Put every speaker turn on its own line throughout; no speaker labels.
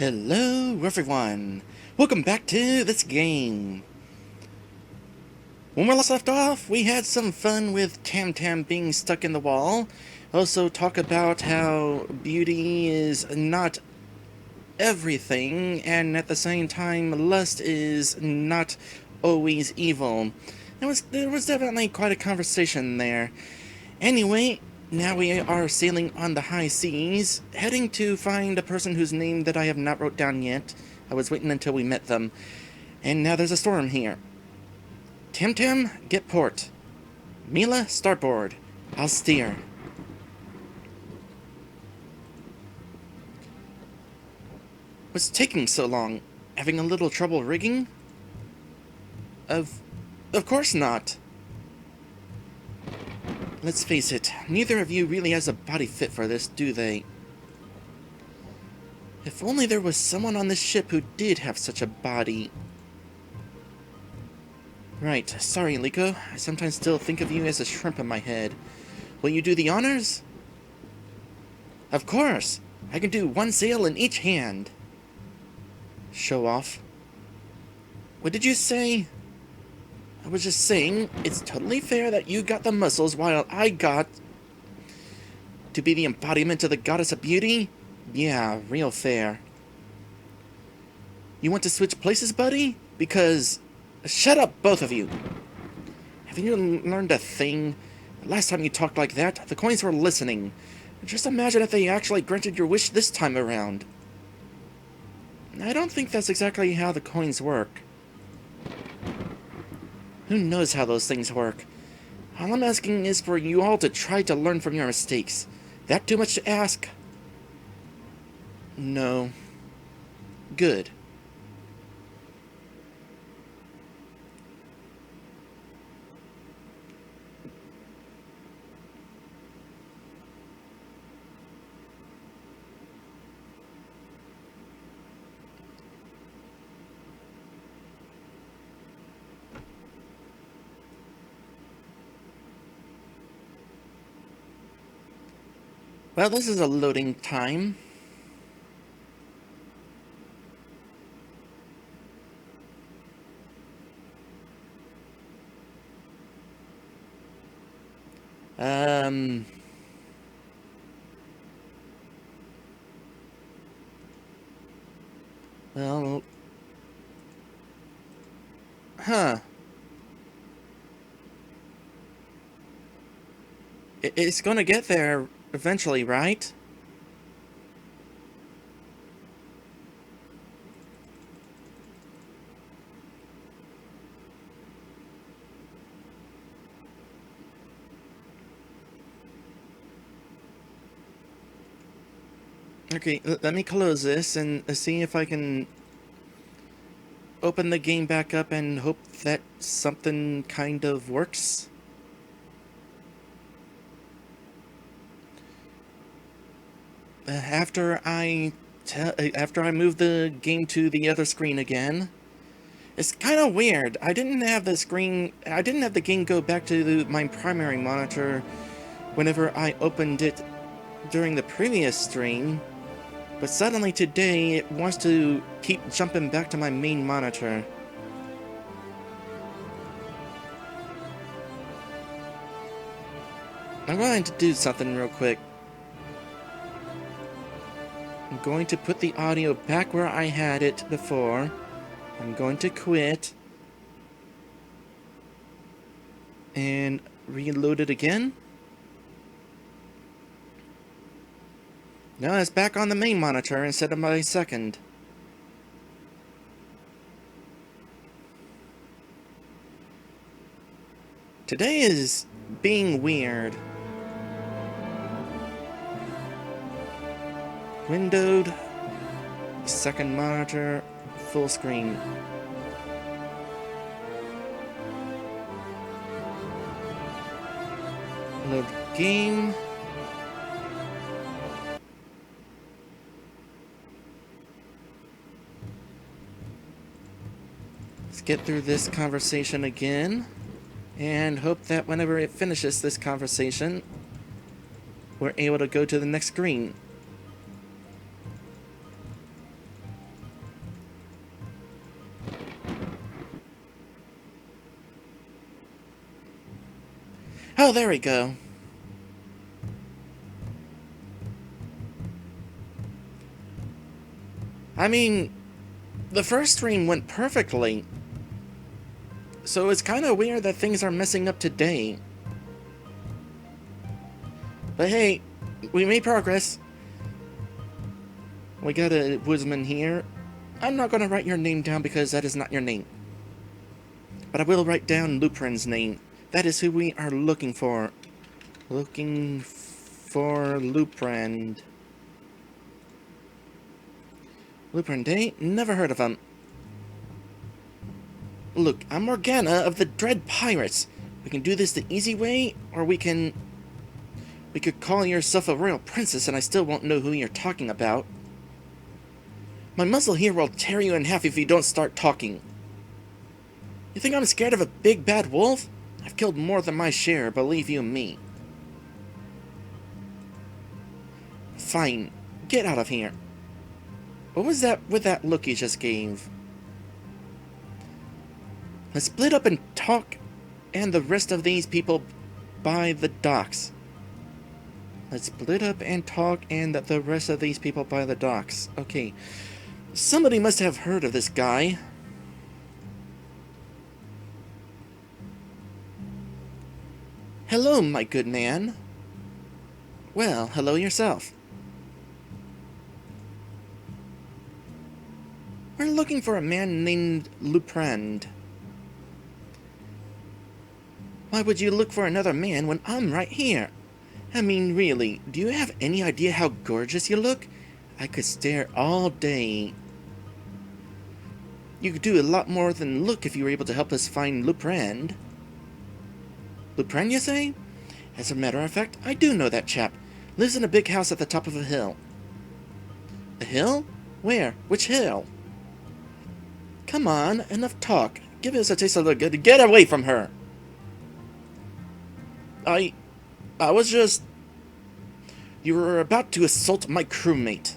Hello everyone! Welcome back to this game! When we last left off, we had some fun with Tam Tam being stuck in the wall. Also talk about how beauty is not everything, and at the same time lust is not always evil. There was definitely quite a conversation there. Anyway, now we are sailing on the high seas, heading to find a person whose name that I have not wrote down yet. I was waiting until we met them. And now there's a storm here. Tim Tim, get port. Mila, starboard. I'll steer. What's taking so long? Having a little trouble rigging? Of course not. Let's face it, neither of you really has a body fit for this, do they? If only there was someone on this ship who did have such a body. Right, sorry, Liko. I sometimes still think of you as a shrimp in my head. Will you do the honors? Of course! I can do one sail in each hand. Show off. What did you say? I was just saying, it's totally fair that you got the muscles while I got... to be the embodiment of the goddess of beauty? Yeah, real fair. You want to switch places, buddy? Because... Shut up, both of you! Haven't you learned a thing? Last time you talked like that, the coins were listening. Just imagine if they actually granted your wish this time around. I don't think that's exactly how the coins work. Who knows how those things work? All I'm asking is for you all to try to learn from your mistakes. That too much to ask? No. Good. Well, this is a loading time. Well... Huh. It's gonna get there eventually, right? Okay, let me close this and see if I can open the game back up and hope that something kind of works. After I move the game to the other screen again. It's kind of weird. I didn't have the game go back to my primary monitor whenever I opened it during the previous stream, but suddenly today it wants to keep jumping back to my main monitor. I'm going to do something real quick. I'm going to put the audio back where I had it before. I'm going to quit and reload it again. Now it's back on the main monitor instead of my second. Today is being weird. Windowed, second monitor, full screen. Load game. Let's get through this conversation again, and hope that whenever it finishes this conversation, we're able to go to the next screen. Oh, there we go. I mean, the first stream went perfectly. So it's kind of weird that things are messing up today. But hey, we made progress. We got a woodsman here. I'm not going to write your name down because that is not your name. But I will write down Luprand's name. That is who we are looking for. Looking for Luprand. Luprand, eh? Never heard of him. Look, I'm Morgana of the Dread Pirates. We can do this the easy way, or we could call yourself a royal princess and I still won't know who you're talking about. My muzzle here will tear you in half if you don't start talking. You think I'm scared of a big bad wolf? I've killed more than my share, believe you me. Fine, get out of here. What was that with that look you just gave? Let's split up and talk, and the rest of these people by the docks. Let's split up and talk, and the rest of these people by the docks. Okay. Somebody must have heard of this guy. Hello, my good man. Well, hello yourself. We're looking for a man named Luprand. Why would you look for another man when I'm right here? I mean, really, do you have any idea how gorgeous you look? I could stare all day. You could do a lot more than look if you were able to help us find Luprand. Luprand, you say? As a matter of fact, I do know that chap. Lives in a big house at the top of a hill. A hill? Where? Which hill? Come on, enough talk. Give us a taste of the good. Get away from her! I was just... You were about to assault my crewmate.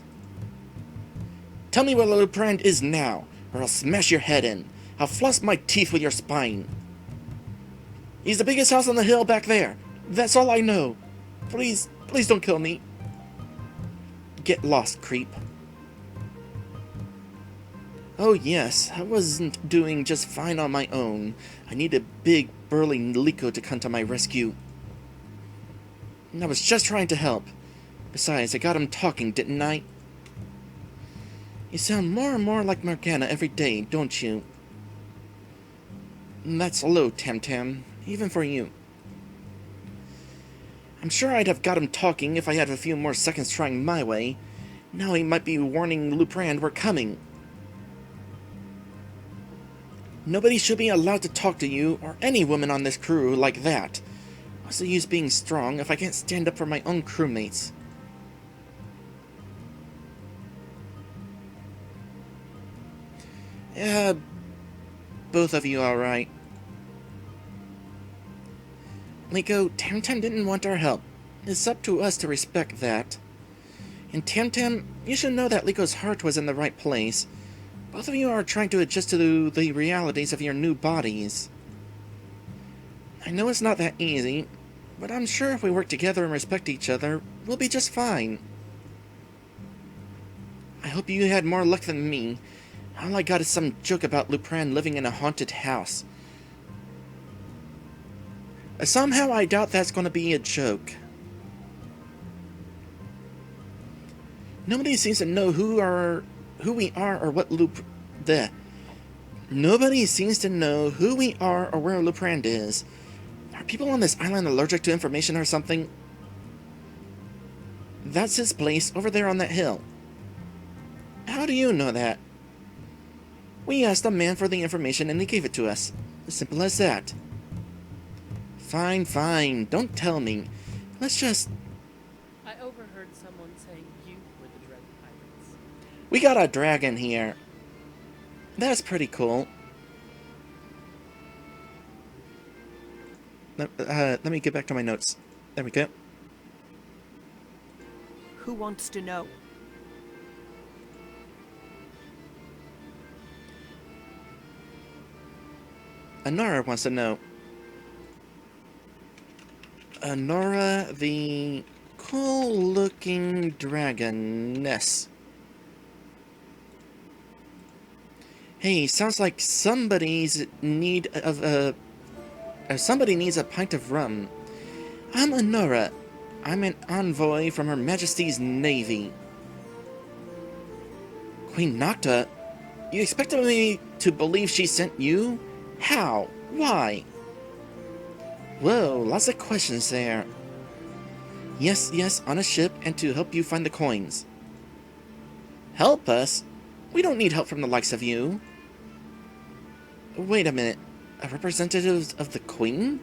Tell me where Luprand is now, or I'll smash your head in. I'll floss my teeth with your spine. He's the biggest house on the hill back there. That's all I know. Please, please don't kill me. Get lost, creep. Oh yes, I wasn't doing just fine on my own. I need a big, burly Nico to come to my rescue. I was just trying to help. Besides, I got him talking, didn't I? You sound more and more like Morgana every day, don't you? That's low, Tam-Tam, even for you. I'm sure I'd have got him talking if I had a few more seconds trying my way. Now he might be warning Luprand we're coming. Nobody should be allowed to talk to you, or any woman on this crew, like that. What's the use being strong if I can't stand up for my own crewmates? Yeah, both of you alright. Liko, Tam-Tam didn't want our help. It's up to us to respect that. And Tam-Tam, you should know that Liko's heart was in the right place. Both of you are trying to adjust to the realities of your new bodies. I know it's not that easy, but I'm sure if we work together and respect each other, we'll be just fine. I hope you had more luck than me. All I got is some joke about Luprand living in a haunted house. Somehow I doubt that's going to be a joke. Nobody seems to know who we are or what Nobody seems to know who we are or where Luprand is. Are people on this island allergic to information or something? That's his place over there on that hill. How do you know that? We asked a man for the information and he gave it to us. As simple as that. Fine, fine. Don't tell me. Let's just...
I overheard someone saying you were the Dread Pirates.
We got a dragon here. That's pretty cool. Let me get back to my notes. There we go.
Who wants to know?
Anara wants to know. Nora, the cool-looking dragoness. Hey, sounds like somebody needs a pint of rum. I'm Nora. I'm an envoy from Her Majesty's Navy. Queen Nocta? You expected me to believe she sent you? How? Why? Whoa, lots of questions there. Yes, on a ship, and to help you find the coins. Help us? We don't need help from the likes of you. Wait a minute. A representative of the Queen?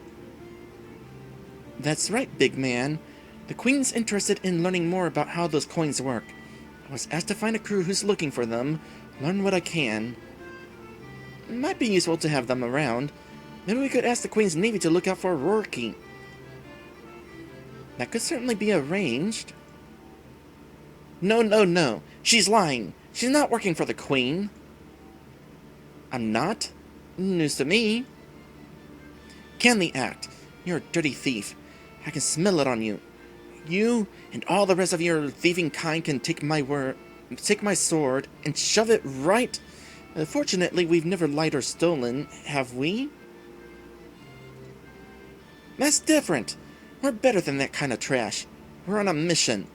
That's right, big man. The Queen's interested in learning more about how those coins work. I was asked to find a crew who's looking for them, learn what I can. It might be useful to have them around. Maybe we could ask the Queen's Navy to look out for Rourke. That could certainly be arranged. No. She's lying. She's not working for the Queen. I'm not? News to me. Can the act. You're a dirty thief. I can smell it on you. You and all the rest of your thieving kind can take my sword and shove it right. Fortunately, we've never lied or stolen, have we? That's different. We're better than that kind of trash. We're on a mission.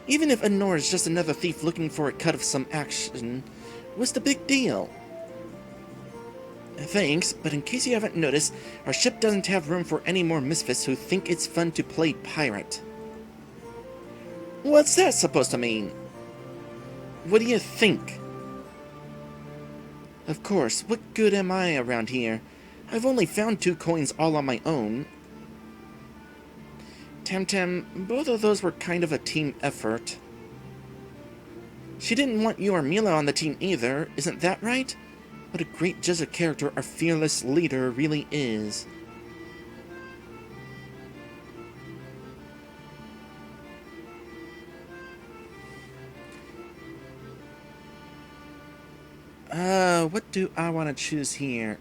Even if Honor is just another thief looking for a cut of some action, what's the big deal? Thanks, but in case you haven't noticed, our ship doesn't have room for any more misfits who think it's fun to play pirate. What's that supposed to mean? What do you think? Of course, what good am I around here? I've only found 2 coins all on my own. Tam, both of those were kind of a team effort. She didn't want you or Mila on the team either, isn't that right? What a great judge of character our fearless leader really is. What do I want to choose here?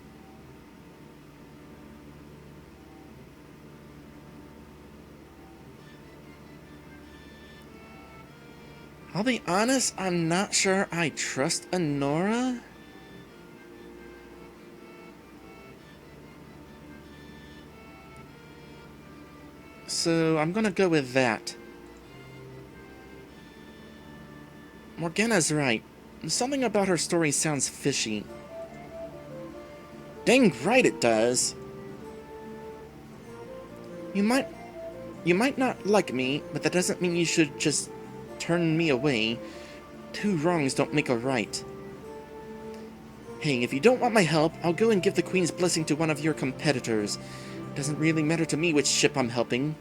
I'll be honest, I'm not sure I trust Honora. So I'm gonna go with that. Morgana's right. Something about her story sounds fishy. Dang right it does. You might not like me, but that doesn't mean you should just turn me away. 2 wrongs don't make a right. Hey, if you don't want my help, I'll go and give the Queen's blessing to one of your competitors. Doesn't really matter to me which ship I'm helping.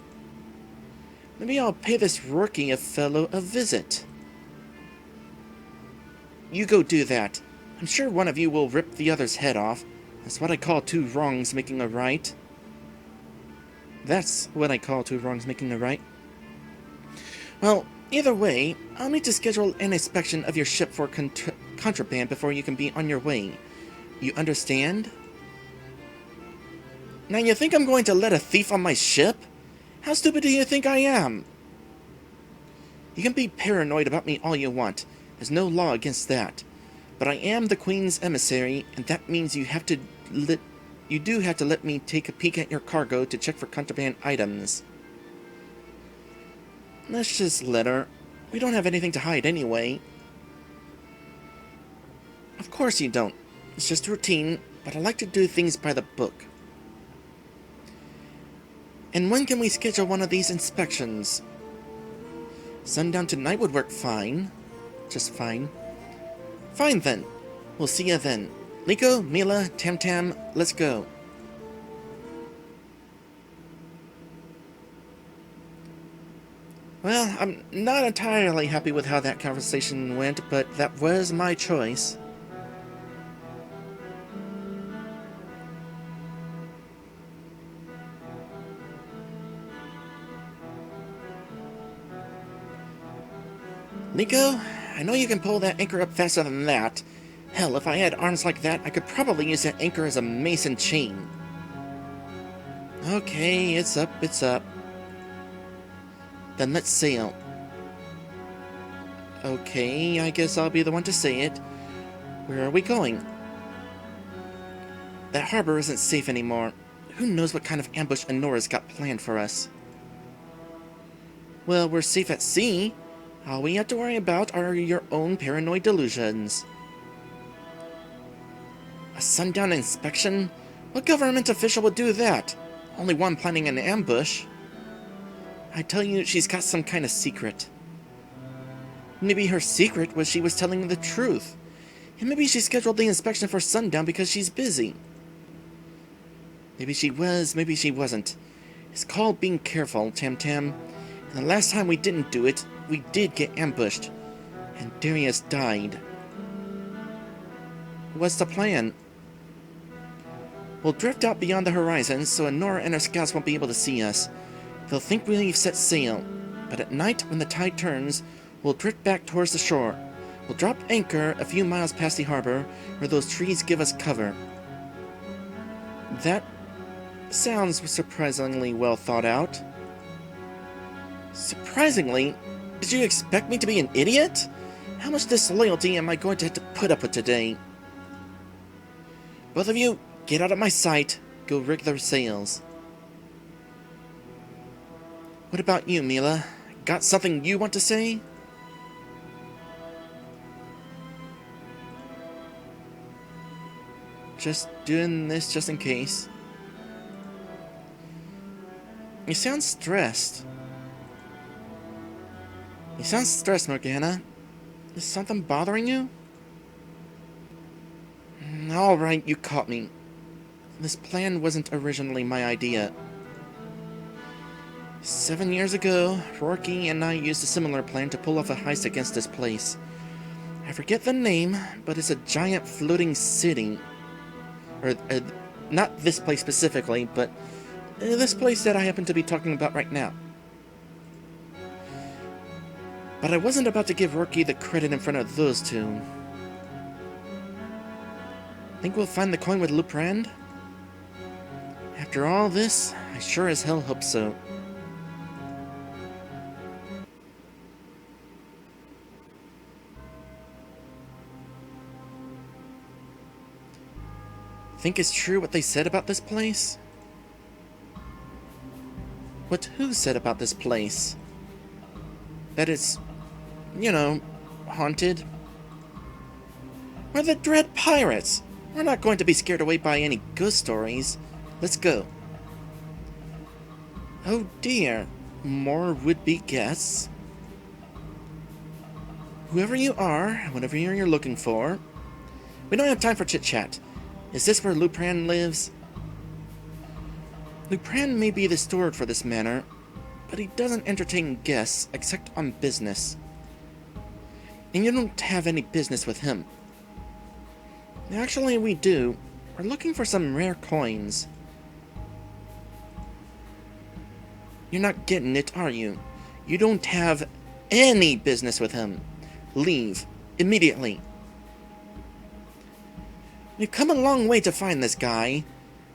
Maybe I'll pay this Rourke fellow a visit. You go do that. I'm sure one of you will rip the other's head off. That's what I call 2 wrongs making a right. That's what I call 2 wrongs making a right. Well, either way, I'll need to schedule an inspection of your ship for contraband before you can be on your way. You understand? Now you think I'm going to let a thief on my ship? How stupid do you think I am? You can be paranoid about me all you want. There's no law against that. But I am the Queen's emissary, and that means you do have to let me take a peek at your cargo to check for contraband items. Let's just let her. We don't have anything to hide anyway. Of course you don't. It's just routine, but I like to do things by the book. And when can we schedule one of these inspections? Sundown tonight would work fine. Just fine. Fine then. We'll see ya then. Liko, Mila, Tam, let's go. Well, I'm not entirely happy with how that conversation went, but that was my choice. Liko, I know you can pull that anchor up faster than that. Hell, if I had arms like that, I could probably use that anchor as a mace and chain. Okay, it's up, it's up. Then let's sail. Okay, I guess I'll be the one to say it. Where are we going? That harbor isn't safe anymore. Who knows what kind of ambush Anora's got planned for us? Well, we're safe at sea. All we have to worry about are your own paranoid delusions. A sundown inspection? What government official would do that? Only one planning an ambush. I tell you, she's got some kind of secret. Maybe her secret was she was telling the truth. And maybe she scheduled the inspection for sundown because she's busy. Maybe she was, maybe she wasn't. It's called being careful, Tam Tam. And the last time we didn't do it, we did get ambushed. And Darius died. What's the plan? We'll drift out beyond the horizon so Anora and her scouts won't be able to see us. They'll think we've set sail. But at night, when the tide turns, we'll drift back towards the shore. We'll drop anchor a few miles past the harbor, where those trees give us cover. That sounds surprisingly well thought out. Surprisingly? Did you expect me to be an idiot? How much disloyalty am I going to have to put up with today? Both of you, get out of my sight. Go rig their sails. What about you, Mila? Got something you want to say? Just doing this just in case. You sound stressed. You sound stressed, Morgana. Is something bothering you? Alright, you caught me. This plan wasn't originally my idea. 7 years ago, Rourke and I used a similar plan to pull off a heist against this place. I forget the name, but it's a giant floating city. Or, not this place specifically, but this place that I happen to be talking about right now. But I wasn't about to give Rourke the credit in front of those two. Think we'll find the coin with Luprand? After all this, I sure as hell hope so. Think it's true what they said about this place? What who said about this place? That it's, you know, haunted? We're the Dread Pirates! We're not going to be scared away by any ghost stories. Let's go. Oh dear. More would-be guests. Whoever you are, whatever you're looking for. We don't have time for chit-chat. Is this where Luprand lives? Luprand may be the steward for this manor, but he doesn't entertain guests except on business. And you don't have any business with him. Actually, we do. We're looking for some rare coins. You're not getting it, are you? You don't have any business with him. Leave. Immediately. We've come a long way to find this guy.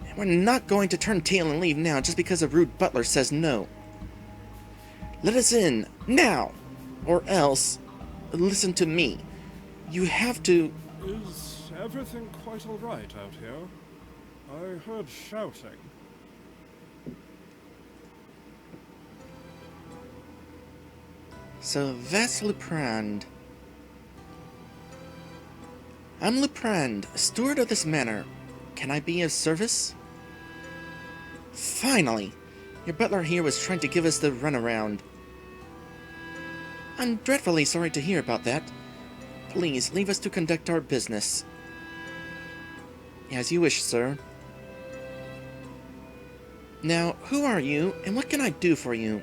And we're not going to turn tail and leave now just because a rude butler says no. Let us in, now! Or else, listen to me. You have to...
Is everything quite alright out here? I heard shouting.
So that's Luprand. I'm Luprand, steward of this manor. Can I be of service? Finally! Your butler here was trying to give us the runaround. I'm dreadfully sorry to hear about that. Please, leave us to conduct our business. As you wish, sir. Now, who are you, and what can I do for you?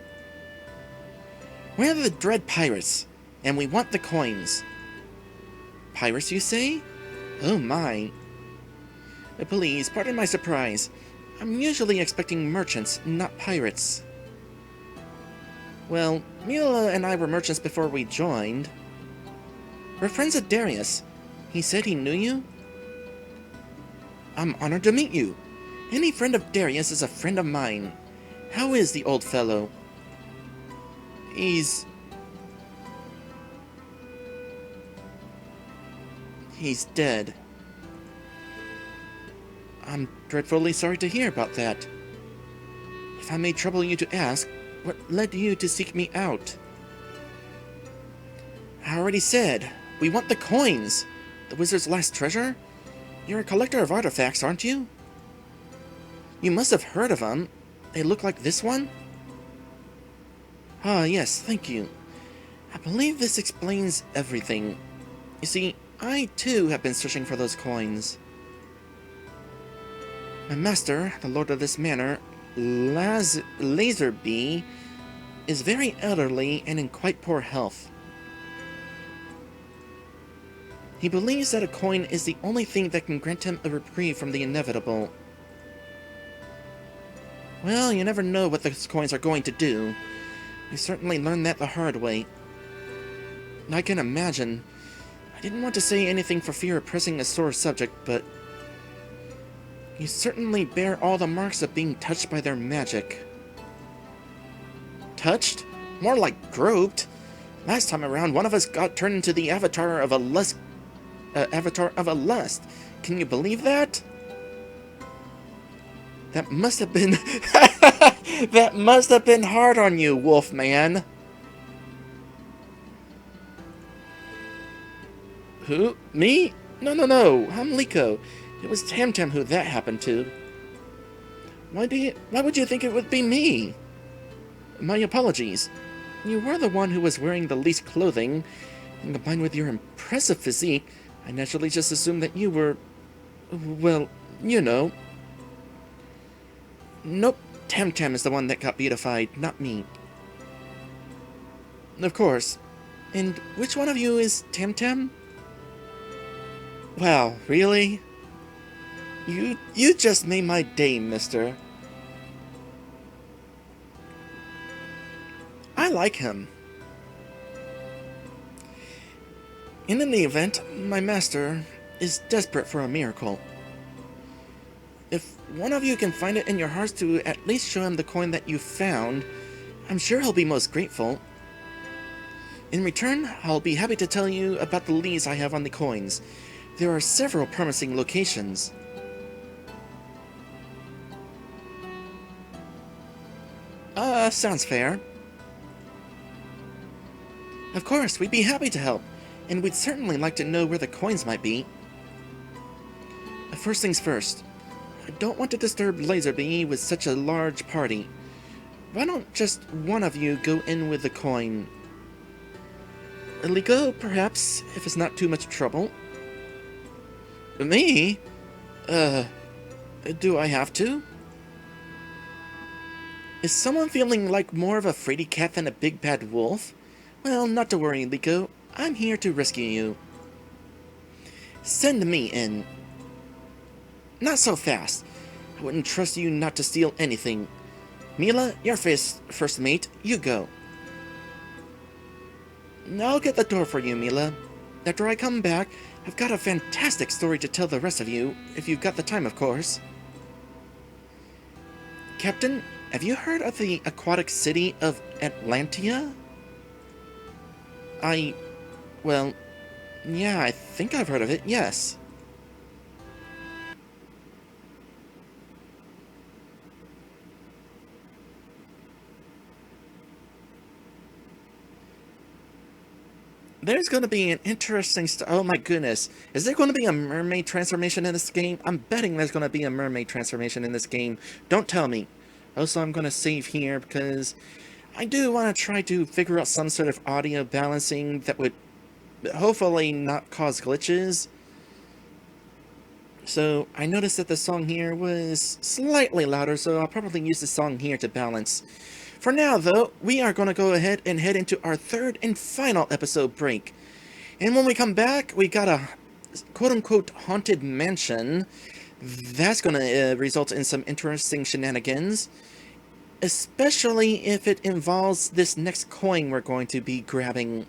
We're the Dread Pirates, and we want the coins. Pirates, you say? Oh my. Please, pardon my surprise. I'm usually expecting merchants, not pirates. Well, Mila and I were merchants before we joined. We're friends of Darius. He said he knew you? I'm honored to meet you. Any friend of Darius is a friend of mine. How is the old fellow? He's dead. I'm dreadfully sorry to hear about that. If I may trouble you to ask, what led you to seek me out? I already said, we want the coins! The wizard's last treasure? You're a collector of artifacts, aren't you? You must have heard of them. They look like this one? Ah, yes, thank you. I believe this explains everything. You see, I too have been searching for those coins. My master, the lord of this manor, Laserby, is very elderly and in quite poor health. He believes that a coin is the only thing that can grant him a reprieve from the inevitable. Well, you never know what those coins are going to do. I certainly learned that the hard way. I can imagine. I didn't want to say anything for fear of pressing a sore subject, but you certainly bear all the marks of being touched by their magic. Touched? More like groped. Last time around, one of us got turned into the avatar of a lust. Can you believe that? That must have been that must have been hard on you, Wolfman. Who? Me? No. I'm Liko. It was Tamtam who that happened to. Why would you think it would be me? My apologies. You were the one who was wearing the least clothing, and combined with your impressive physique, I naturally just assumed that you were, well, you know. Nope, Tamtam is the one that got beatified, not me. Of course. And which one of you is Tamtam? Wow, really? You just made my day, mister. I like him. In any event, my master is desperate for a miracle. If one of you can find it in your hearts to at least show him the coin that you found, I'm sure he'll be most grateful. In return, I'll be happy to tell you about the leads I have on the coins. There are several promising locations. Sounds fair. Of course, we'd be happy to help, and we'd certainly like to know where the coins might be. First things first, I don't want to disturb Laserby with such a large party. Why don't just one of you go in with the coin? Liko, perhaps, if it's not too much trouble. Me? Do I have to? Is someone feeling like more of a fraidy cat than a big bad wolf? Well, not to worry, Liko. I'm here to rescue you. Send me in. Not so fast. I wouldn't trust you not to steal anything. Mila, your first mate, you go. I'll get the door for you, Mila. After I come back, I've got a fantastic story to tell the rest of you, if you've got the time, of course. Captain, have you heard of the aquatic city of Atlantia? Well, yeah, I think I've heard of it, yes. There's going to be an interesting oh my goodness. Is there going to be a mermaid transformation in this game? I'm betting there's going to be a mermaid transformation in this game. Don't tell me. Also, I'm going to save here because I do want to try to figure out some sort of audio balancing that would hopefully not cause glitches. So, I noticed that the song here was slightly louder, so I'll probably use the song here to balance. For now, though, we are going to go ahead and head into our third and final episode break. And when we come back, we got a quote-unquote haunted mansion. That's going to result in some interesting shenanigans. Especially if it involves this next coin we're going to be grabbing.